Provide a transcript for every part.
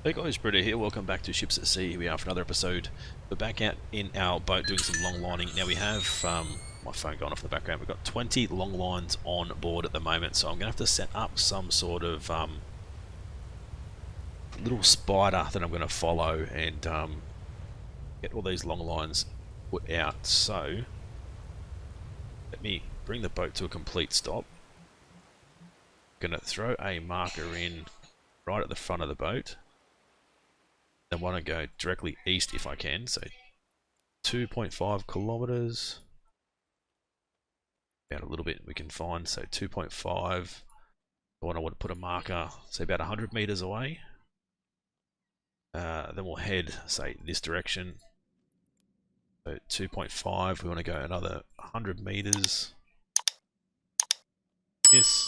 Hey guys, Britto here, welcome back to Ships at Sea. Here we are for another episode. We're back out in our boat doing some long lining. Now we have, my phone going off in the background, we've got 20 long lines on board at the moment, so I'm going to have to set up some sort of little spider that I'm going to follow and get all these long lines put out. So, let me bring the boat to a complete stop. I'm going to throw a marker in right at the front of the boat. Then want to go directly east if I can, so 2.5 kilometers. About a little bit we can find, so 2.5. I want to put a marker, say about 100 meters away. Then we'll head, say, this direction. So 2.5, we want to go another 100 meters. This.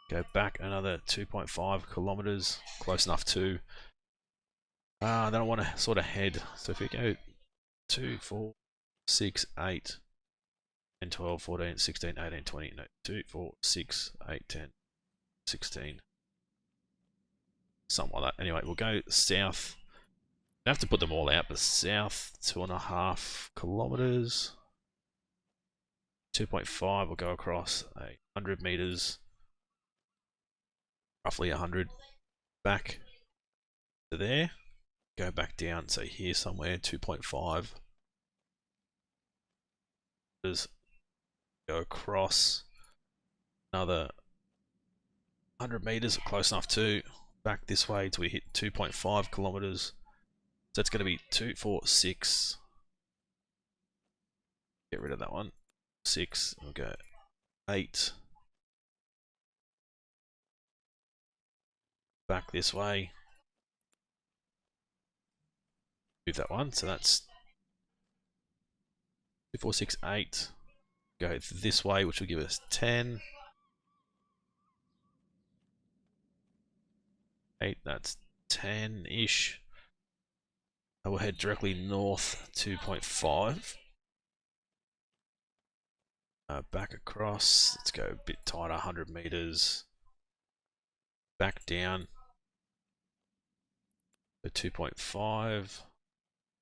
Go back another 2.5 kilometers, close enough to. Then I want to sort of head, so if we go 2, 4, 6, 8, 10, 12, 14, 16, 18, 20, no, 2, 4, 6, 8, 10, 16, something like that. Anyway, we'll go south. I have to put them all out, but south 2.5 kilometers. 2.5 will go across 100 meters, roughly 100, back to there. Go back down, so here somewhere, 2.5. Go across another 100 meters, close enough to. Back this way till we hit 2.5 kilometers. So it's going to be 2, 4, 6. Get rid of that one. 6. We'll go 8. Back this way. Move that one. So that's 2, 4, 6, 8. Go this way, which will give us 10. 8. That's 10-ish. I will head directly north 2.5. Back across. Let's go a bit tighter, 100 meters. Back down. So 2.5.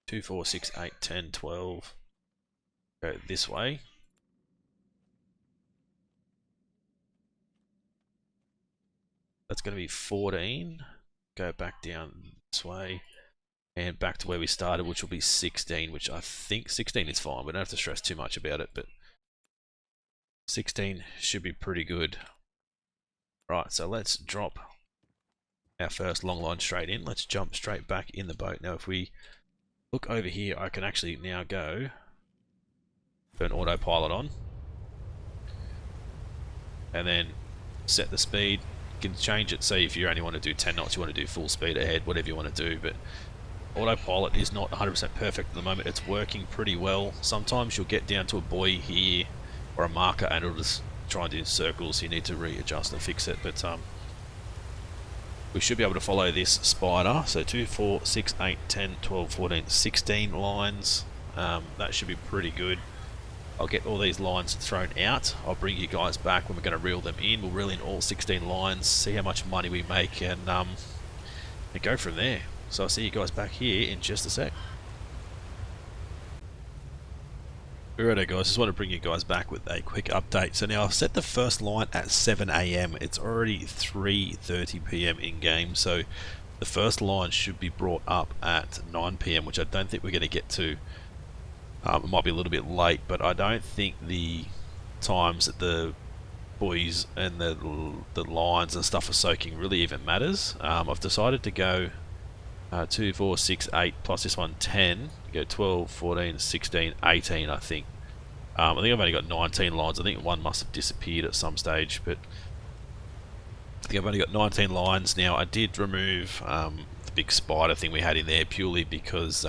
2, 4, 6, 8, 10, 12. Go this way. That's going to be 14. Go back down this way. And back to where we started, which will be 16, which I think 16 is fine. We don't have to stress too much about it, but 16 should be pretty good. Right, so let's drop our first long line straight in. Let's jump straight back in the boat. Now, if we look over here, I can actually now go turn autopilot on. And then set the speed. You can change it, say if you only want to do 10 knots, you want to do full speed ahead, whatever you want to do, but autopilot is not 100% perfect at the moment. It's working pretty well. Sometimes you'll get down to a buoy here or a marker and it'll just try and do circles, so you need to readjust and fix it, but we should be able to follow this spider. So 2, 4, 6, 8, 10, 12, 14, 16 lines. That should be pretty good. I'll get all these lines thrown out. I'll bring you guys back when we're going to reel them in. We'll reel in all 16 lines, see how much money we make, and go from there. So I'll see you guys back here in just a sec. Alright guys, just want to bring you guys back with a quick update. So now I've set the first line at 7 AM. It's already 3:30 PM in game, so the first line should be brought up at 9 PM, which I don't think we're going to get to. It might be a little bit late, but I don't think the times that the buoys and the lines and stuff are soaking really even matters. I've decided to go 2, 4, 6, 8 plus this one 10. Go 12, 14, 16, 18 I think. I think I've only got 19 lines. I think one must have disappeared at some stage, but I think I've only got 19 lines now. I did remove the big spider thing we had in there purely because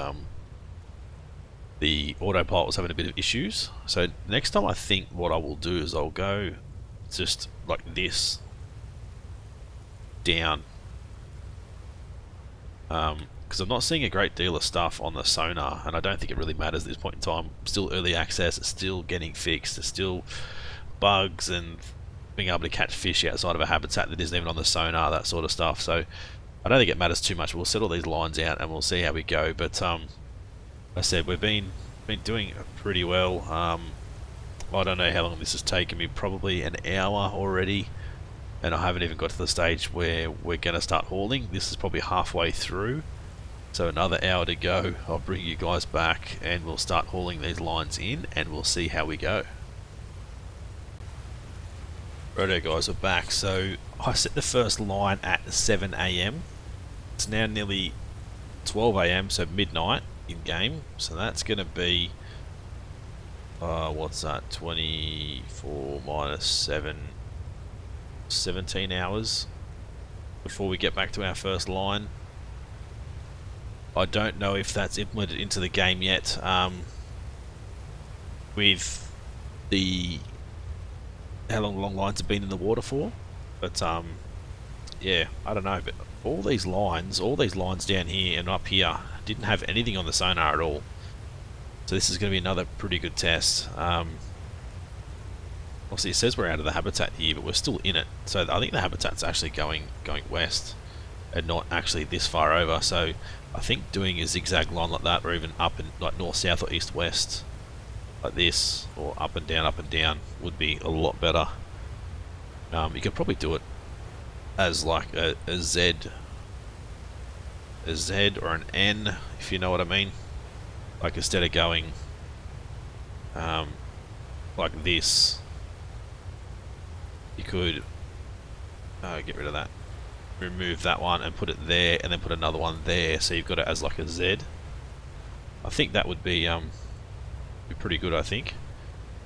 the autopilot was having a bit of issues. So next time I think what I will do is I'll go just like this down, because I'm not seeing a great deal of stuff on the sonar, and I don't think it really matters at this point in time. Still early access, it's still getting fixed, there's still bugs and being able to catch fish outside of a habitat that isn't even on the sonar, that sort of stuff. So I don't think it matters too much. We'll settle these lines out and we'll see how we go. But I said we've been doing pretty well. I don't know how long this has taken me. Probably an hour already, and I haven't even got to the stage where we're going to start hauling. This is probably halfway through. So another hour to go. I'll bring you guys back and we'll start hauling these lines in and we'll see how we go. Righto guys, we're back. So I set the first line at 7 AM. It's now nearly 12 AM, so midnight in game. So that's going to be, what's that, 24 minus 7, 17 hours before we get back to our first line. I don't know if that's implemented into the game yet, with the how long lines have been in the water for, but yeah, I don't know. But all these lines down here and up here didn't have anything on the sonar at all. So this is going to be another pretty good test. Obviously, it says we're out of the habitat here, but we're still in it. So I think the habitat's actually going west and not actually this far over. So I think doing a zigzag line like that, or even up and like north, south, or east, west, like this, or up and down, would be a lot better. You could probably do it as like a Z or an N, if you know what I mean. Like instead of going like this, you could get rid of that. Remove that one and put it there, and then put another one there, so you've got it as like a Z. I think that would be pretty good, I think.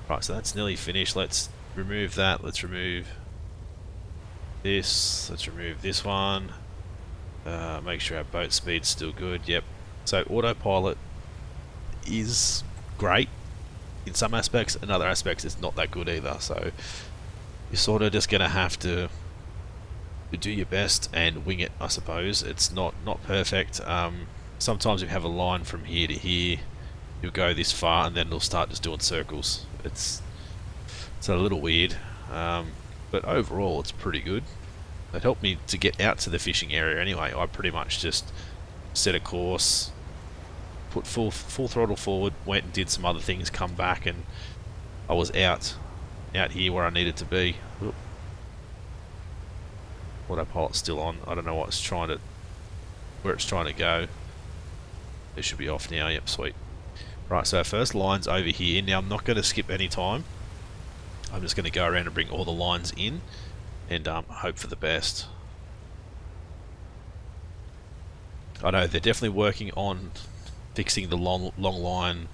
Right, so that's nearly finished. Let's remove that. Let's remove this. Let's remove this one. Make sure our boat speed's still good. Yep. So autopilot is great in some aspects, in other aspects it's not that good either. So you're sort of just gonna have to do your best and wing it, I suppose. It's not perfect. Sometimes you have a line from here to here, you'll go this far and then it'll start just doing circles. It's a little weird, but overall it's pretty good. It helped me to get out to the fishing area anyway. I pretty much just set a course, put full throttle forward, went and did some other things, come back, and I was out here where I needed to be. Oop. Autopilot's still on. I don't know what it's where it's trying to go. It should be off now. Yep, sweet. Right, so our first line's over here. Now I'm not going to skip any time. I'm just going to go around and bring all the lines in and hope for the best. I know they're definitely working on fixing the long line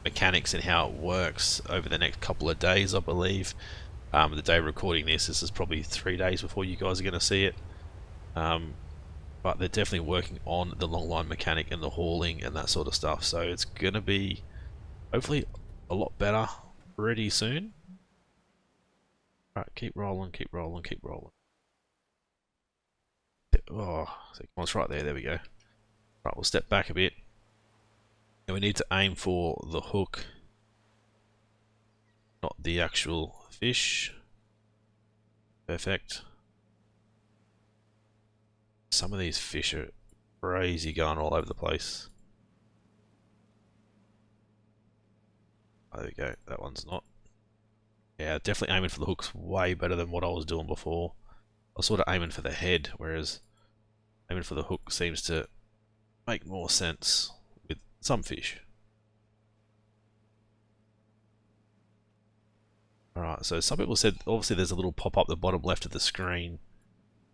mechanics and how it works over the next couple of days, I believe. The day recording this is probably 3 days before you guys are going to see it. But they're definitely working on the long line mechanic and the hauling and that sort of stuff. So it's going to be hopefully a lot better pretty soon. Alright, keep rolling, keep rolling, keep rolling. Oh, it's right there, there we go. Right, we'll step back a bit. And we need to aim for the hook, not the actual fish. Perfect. Some of these fish are crazy, going all over the place. Oh, there we go, that one's not. Yeah, definitely aiming for the hooks way better than what I was doing before. I was sort of aiming for the head, whereas aiming for the hook seems to make more sense with some fish. Alright, so some people said, obviously there's a little pop up the bottom left of the screen.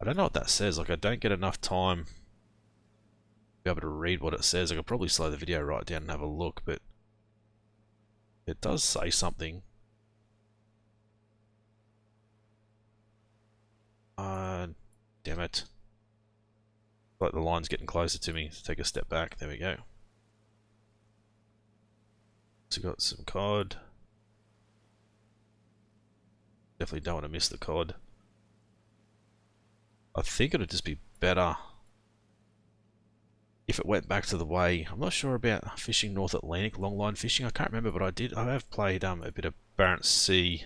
I don't know what that says, like I don't get enough time to be able to read what it says. I could probably slow the video right down and have a look, but it does say something. Damn it. Like the line's getting closer to me. Let's take a step back. There we go. So got some cod. Definitely don't want to miss the cod. I think it would just be better if it went back to the way. I'm not sure about fishing North Atlantic longline fishing. I can't remember, but I have played a bit of Barents Sea.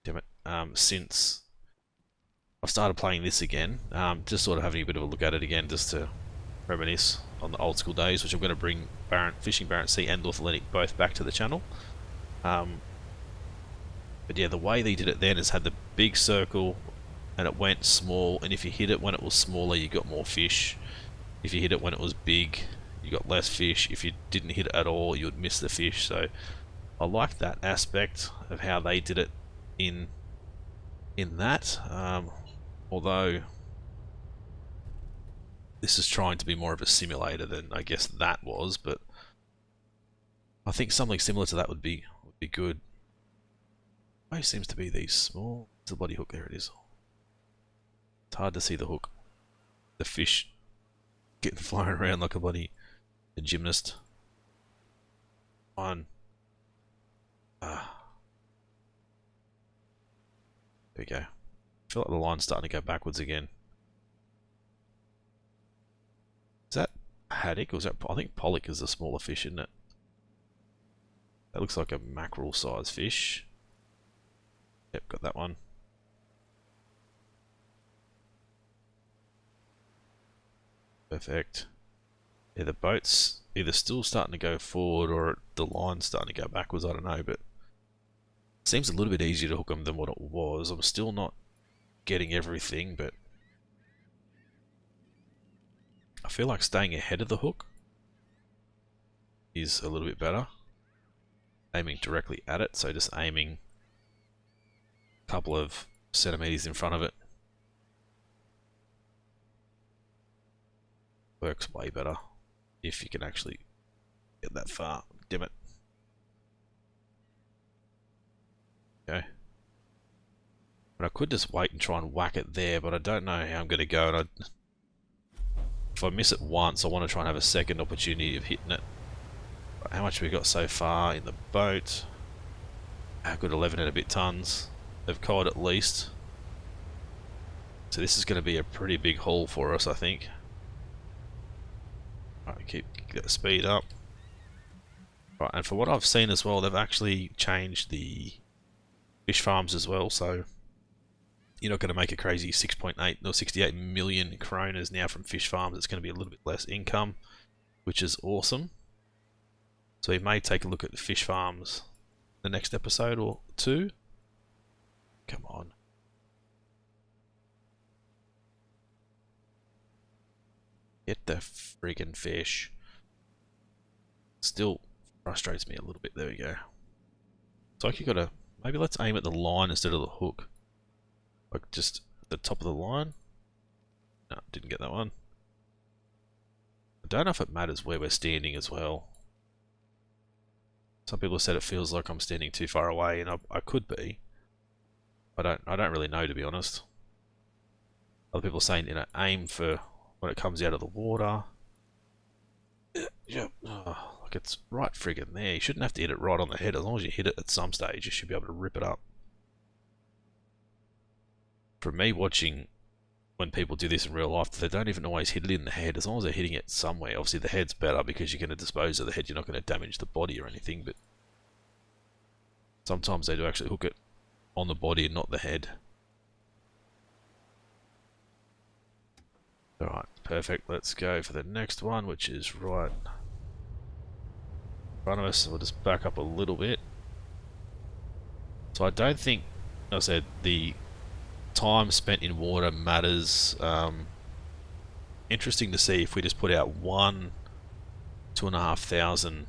Damn it. Since I've started playing this again, just sort of having a bit of a look at it again, just to reminisce on the old school days, which I'm going to bring Fishing Barrett Sea and North Atlantic both back to the channel. But yeah, the way they did it then is had the big circle and it went small, and if you hit it when it was smaller you got more fish. If you hit it when it was big you got less fish. If you didn't hit it at all you would miss the fish. So I like that aspect of how they did it in that, although this is trying to be more of a simulator than I guess that was, but I think something similar to that would be good. Why seems to be these small. There's a bloody hook, there it is. It's hard to see the hook. The fish getting flying around like a gymnast. One. There we go. I feel like the line's starting to go backwards again. Is that haddock or is that? I think pollock is the smaller fish, isn't it? That looks like a mackerel size fish. Yep, got that one. Perfect. Yeah, the boat's either still starting to go forward or the line's starting to go backwards, I don't know, but it seems a little bit easier to hook them than what it was. I'm still not getting everything, but I feel like staying ahead of the hook is a little bit better. Aiming directly at it, so just aiming a couple of centimeters in front of it works way better if you can actually get that far. Damn it. Okay. But I could just wait and try and whack it there, but I don't know how I'm going to go. And if I miss it once, I want to try and have a second opportunity of hitting it. How much have we got so far in the boat? A good 11 and a bit tons of cod at least. So this is going to be a pretty big haul for us, I think. Right, get the speed up. Right, and for what I've seen as well, they've actually changed the fish farms as well, so you're not going to make a crazy 6.8 or 68 million kronas now from fish farms. It's going to be a little bit less income, which is awesome. So we may take a look at the fish farms the next episode or two. Come on. Get the friggin' fish. Still frustrates me a little bit. There we go. It's like you gotta, maybe let's aim at the line instead of the hook. Like just the top of the line. No, didn't get that one. I don't know if it matters where we're standing as well. Some people have said it feels like I'm standing too far away, and I could be. I don't really know, to be honest. Other people are saying, you know, aim for when it comes out of the water. Yeah, oh, like it's right friggin' there. You shouldn't have to hit it right on the head. As long as you hit it at some stage, you should be able to rip it up. For me, watching when people do this in real life, they don't even always hit it in the head. As long as they're hitting it somewhere. Obviously the head's better because you're going to dispose of the head. You're not going to damage the body or anything, but sometimes they do actually hook it on the body and not the head. Alright, perfect. Let's go for the next one, which is right in front of us. We'll just back up a little bit. So I don't think, like I said, the time spent in water matters. Interesting to see if we just put out 2,500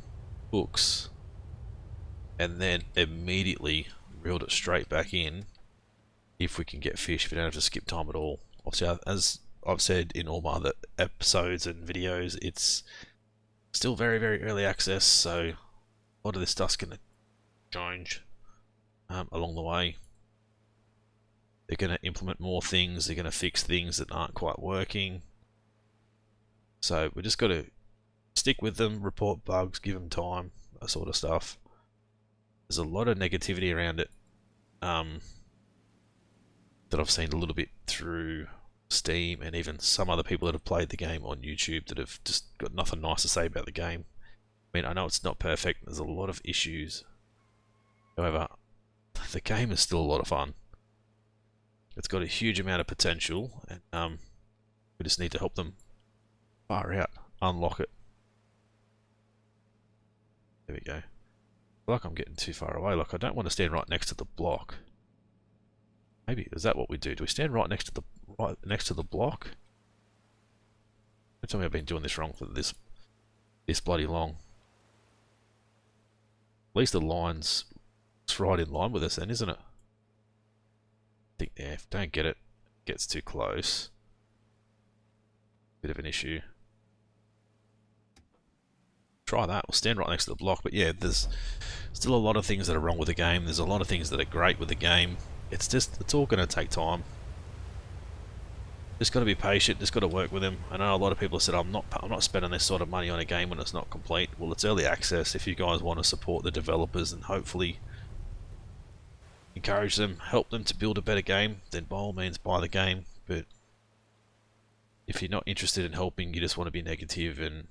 hooks and then immediately reeled it straight back in, if we can get fish, if we don't have to skip time at all. Obviously, as I've said in all my other episodes and videos, it's still very, very early access, so a lot of this stuff's going to change along the way. They're going to implement more things, they're going to fix things that aren't quite working. So we just got to stick with them, report bugs, give them time, that sort of stuff. There's a lot of negativity around it that I've seen a little bit through Steam and even some other people that have played the game on YouTube that have just got nothing nice to say about the game. I mean, I know it's not perfect, there's a lot of issues. However, the game is still a lot of fun. It's got a huge amount of potential, and we just need to help them far out, unlock it. There we go. I feel like I'm getting too far away. Like, I don't want to stand right next to the block. Maybe is that what we do? Do we stand right next to the block? Don't tell me I've been doing this wrong for this bloody long. At least the line's right in line with us then, isn't it? I think, yeah, if I don't get it, it gets too close. Bit of an issue. Try that. We'll stand right next to the block, but yeah, there's still a lot of things that are wrong with the game. There's a lot of things that are great with the game. It's all going to take time. Just got to be patient. Just got to work with them. I know a lot of people have said I'm not spending this sort of money on a game when it's not complete. Well, it's early access. If you guys want to support the developers and hopefully encourage them, help them to build a better game, then by all means buy the game. But if you're not interested in helping, you just want to be negative and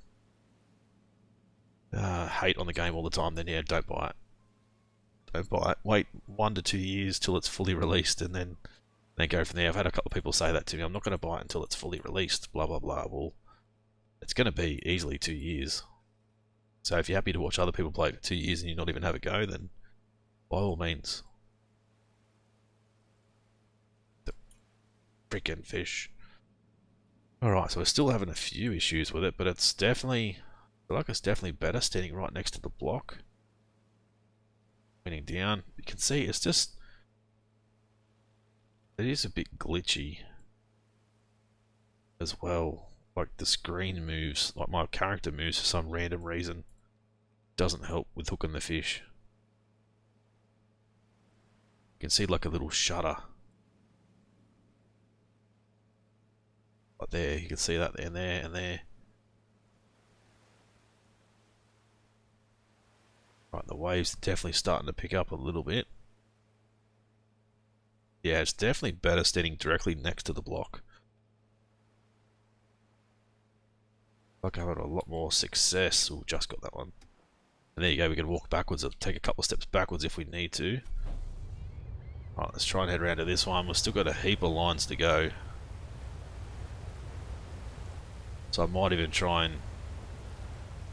hate on the game all the time, then yeah, don't buy it. Don't buy it. Wait 1 to 2 years till it's fully released, and then go from there. I've had a couple of people say that to me. I'm not going to buy it until it's fully released. Blah blah blah. Well, it's going to be easily 2 years. So if you're happy to watch other people play for 2 years and you not even have a go, then by all means. The freaking fish. Alright, so we're still having a few issues with it, but it's definitely, I feel like it's definitely better standing right next to the block. Pointing down, you can see it's just, it is a bit glitchy as well. Like the screen moves, like my character moves for some random reason. Doesn't help with hooking the fish. You can see like a little shutter. Right there, you can see that there and there and there. Right, the waves are definitely starting to pick up a little bit. Yeah, it's definitely better standing directly next to the block. Like I've had a lot more success. Oh, just got that one. And there you go, we can walk backwards or take a couple of steps backwards if we need to. Right, let's try and head around to this one. We've still got a heap of lines to go. So I might even try and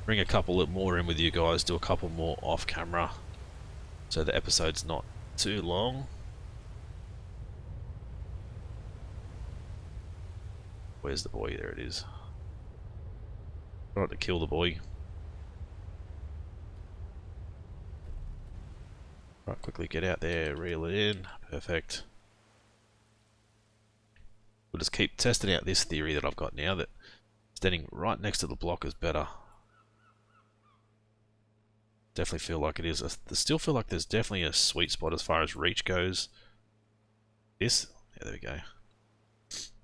bring a couple more in with you guys, do a couple more off camera, so the episode's not too long. Where's the boy? There it is. Trying to kill the boy. Right, quickly get out there, reel it in. Perfect. We'll just keep testing out this theory that I've got now, that standing right next to the block is better. Definitely feel like it is. I still feel like there's definitely a sweet spot as far as reach goes. Yeah, there we go.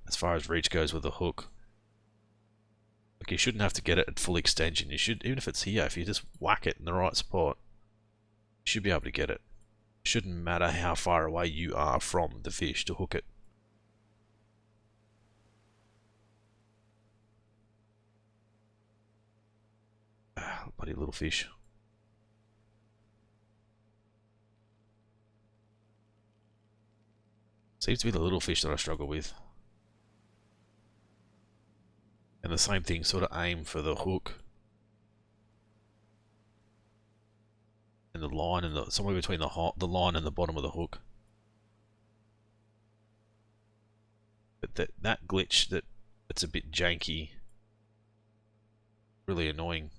As far as reach goes with the hook. Like, you shouldn't have to get it at full extension. You should, even if it's here, if you just whack it in the right spot, you should be able to get it. It shouldn't matter how far away you are from the fish to hook it. Ah, bloody little fish. Seems to be the little fish that I struggle with. And the same thing, sort of aim for the hook. And the line, and somewhere between the line and the bottom of the hook. But that glitch, it's a bit janky. Really annoying.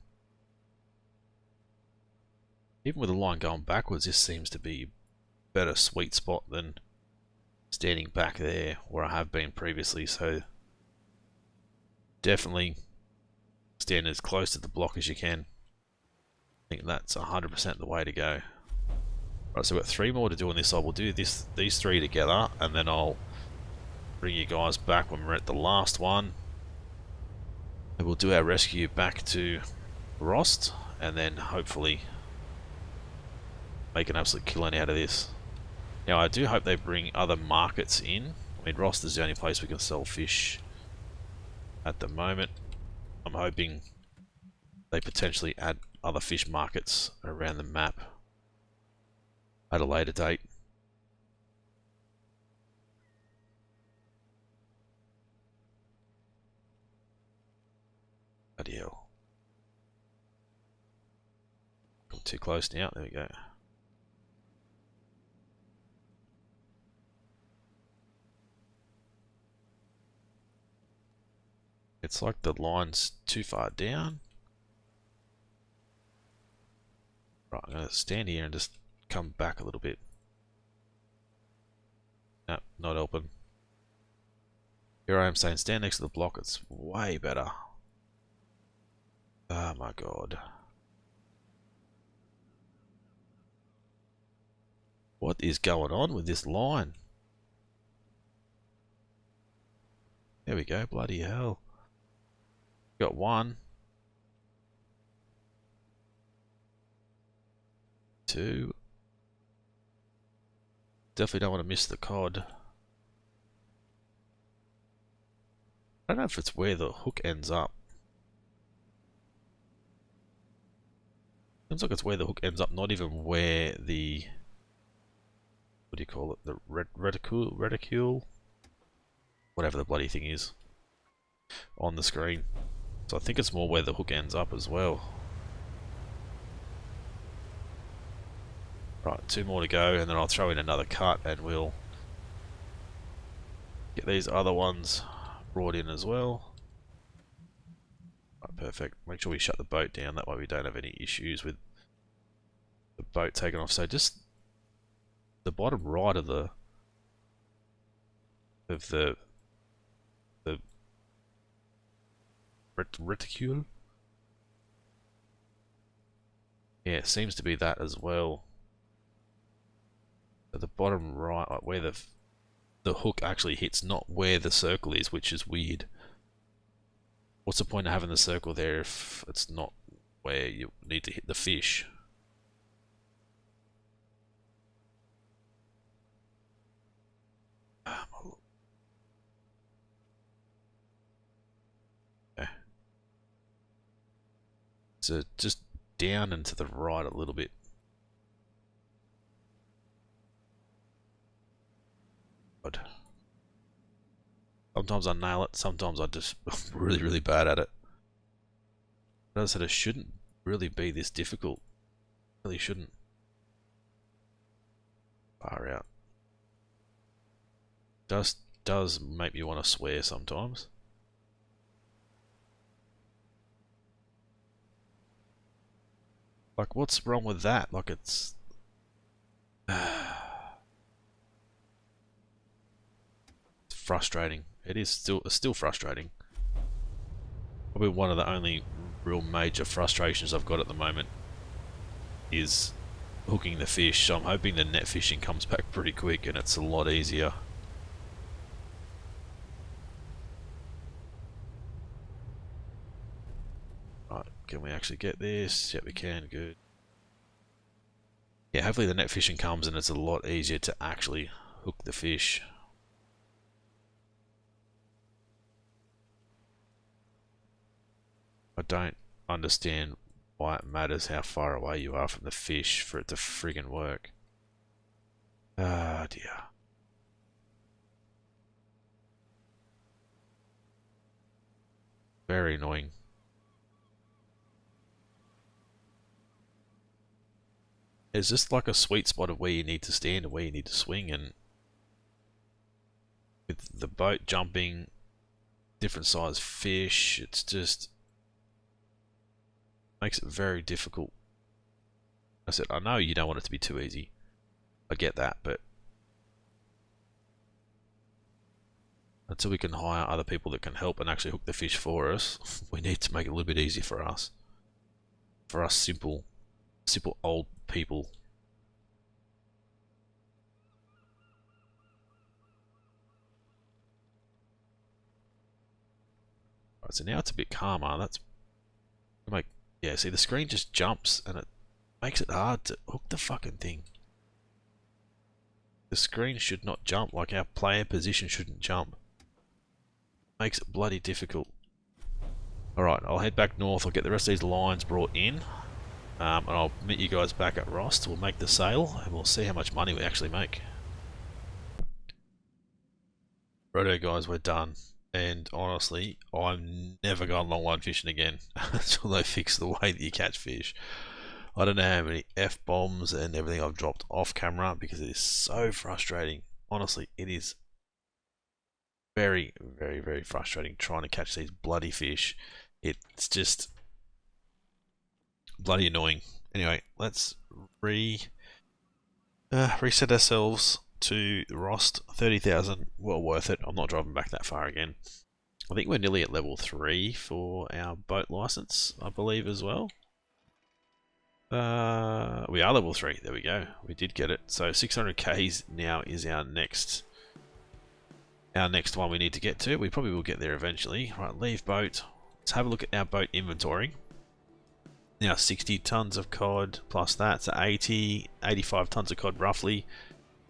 Even with the line going backwards, this seems to be a better sweet spot than standing back there where I have been previously. So definitely stand as close to the block as you can. I think that's 100% the way to go. Right, so we've got 3 more to do on this side. We'll do these 3 together, and then I'll bring you guys back when we're at the last one. And we'll do our rescue back to Rost, and then hopefully make an absolute killing out of this. Now, I do hope they bring other markets in. I mean, Rost is the only place we can sell fish at the moment. I'm hoping they potentially add other fish markets around the map at a later date. too close now. There we go. It's like the line's too far down. Right, I'm going to stand here and just come back a little bit. No, not helping. Here I am saying stand next to the block. It's way better. Oh my god. What is going on with this line? There we go. Bloody hell. Got one. Two. Definitely don't want to miss the cod. I don't know if it's where the hook ends up. Seems like it's where the hook ends up, not even where the... What do you call it? The reticule? Whatever the bloody thing is. On the screen. So I think it's more where the hook ends up as well. Right, 2 more to go, and then I'll throw in another cut and we'll get these other ones brought in as well. Right, perfect. Make sure we shut the boat down, that way we don't have any issues with the boat taking off. So just the bottom right of the reticule. Yeah, it seems to be that as well. At the bottom right, like where the hook actually hits, not where the circle is, which is weird. What's the point of having the circle there if it's not where you need to hit the fish? Okay. So just down and to the right a little bit. Sometimes I nail it, sometimes I just I'm really bad at it. But as I said, it shouldn't really be this difficult. It really shouldn't. Far out. Does make me want to swear sometimes. Like, what's wrong with that? Like, it's... It's frustrating. It is still frustrating. Probably one of the only real major frustrations I've got at the moment is hooking the fish. So I'm hoping the net fishing comes back pretty quick and it's a lot easier. Right, can we actually get this? Yeah, we can. Good. Yeah, hopefully the net fishing comes and it's a lot easier to actually hook the fish. I don't understand why it matters how far away you are from the fish for it to friggin' work. Ah, dear. Very annoying. It's just like a sweet spot of where you need to stand and where you need to swing, and with the boat jumping, different size fish, it's just makes it very difficult. I said, I know you don't want it to be too easy. I get that, but until we can hire other people that can help and actually hook the fish for us, we need to make it a little bit easier for us. For us simple old people. Right, so now it's a bit calmer. That's like, yeah, see the screen just jumps and it makes it hard to hook the fucking thing. The screen should not jump, like our player position shouldn't jump. Makes it bloody difficult. Alright, I'll head back north, I'll get the rest of these lines brought in. And I'll meet you guys back at Rost. We'll make the sale and we'll see how much money we actually make. Righto guys, we're done. And honestly, I'm never going longline fishing again until they fix the way that you catch fish. I don't know how many F-bombs and everything I've dropped off camera because it is so frustrating. Honestly, it is very, very, very frustrating trying to catch these bloody fish. It's just bloody annoying. Anyway, let's reset ourselves to Rost 30,000. Well worth it. I'm not driving back that far again. I think we're nearly at level 3 for our boat license, I believe, as well. We are level 3. There we go. We did get it. So 600Ks now is our next one we need to get to. We probably will get there eventually. Right, leave boat. Let's have a look at our boat inventory. Now 60 tons of cod plus that, so 85 tons of cod roughly.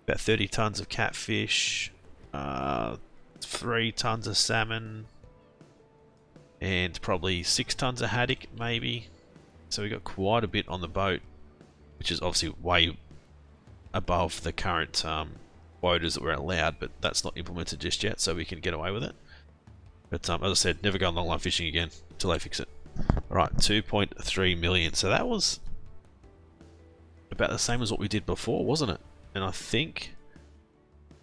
About 30 tons of catfish. 3 tons of salmon. And probably 6 tons of haddock maybe. So we got quite a bit on the boat, which is obviously way above the current quotas that we're allowed, but that's not implemented just yet, so we can get away with it. But as I said, never go on longline fishing again until they fix it. Alright, 2.3 million. So that was about the same as what we did before, wasn't it? And I think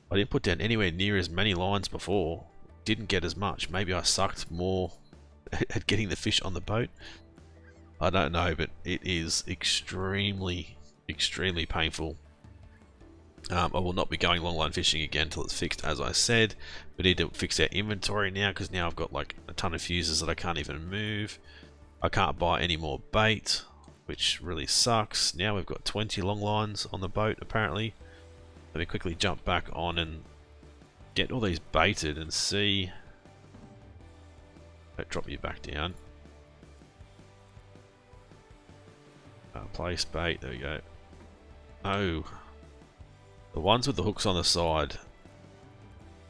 I didn't put down anywhere near as many lines before. Didn't get as much. Maybe I sucked more at getting the fish on the boat. I don't know, but it is extremely, extremely painful. I will not be going longline fishing again until it's fixed, as I said. We need to fix our inventory now, because now I've got like a ton of fuses that I can't even move. I can't buy any more bait, which really sucks. Now we've got 20 long lines on the boat, apparently. Let me quickly jump back on and get all these baited and see. Don't drop you back down. Place bait, there we go. Oh, the ones with the hooks on the side,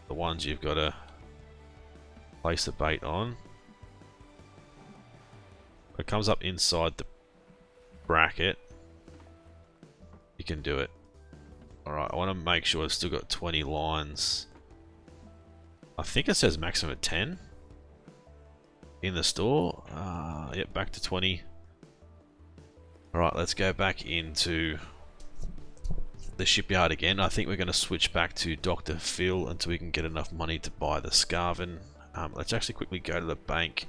the ones you've got to place the bait on. It comes up inside the bracket. You can do it. Alright, I want to make sure I've still got 20 lines. I think it says maximum of 10 in the store. Yep, back to 20. Alright, let's go back into the shipyard again. I think we're going to switch back to Dr. Phil until we can get enough money to buy the Scarvin. Let's actually quickly go to the bank.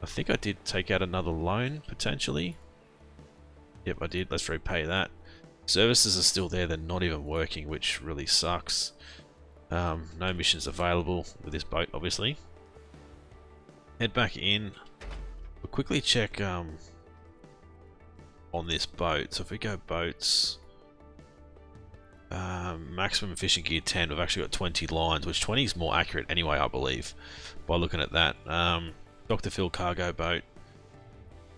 I think I did take out another loan, potentially. Yep, I did. Let's repay that. Services are still there. They're not even working, which really sucks. No missions available with this boat, obviously. Head back in. We'll quickly check on this boat. So if we go boats, maximum fishing gear 10, we've actually got 20 lines, which 20 is more accurate anyway, I believe, by looking at that. Dr. Phil cargo boat.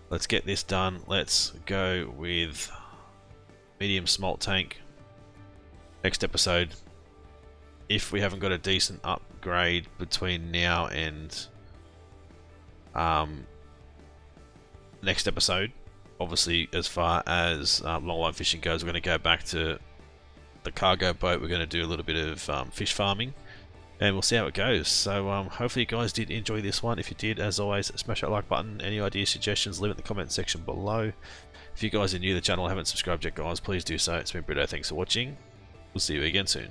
Let's get this done. Let's go with medium smolt tank. Next episode, if we haven't got a decent upgrade between now and next episode, obviously as far as longline fishing goes, we're going to go back to the cargo boat. We're going to do a little bit of fish farming, and we'll see how it goes. So hopefully you guys did enjoy this one. If you did, as always, smash that like button. Any ideas, suggestions, leave it in the comment section below. If you guys are new to the channel and haven't subscribed yet, guys, please do so. It's been Britto. Thanks for watching. We'll see you again soon.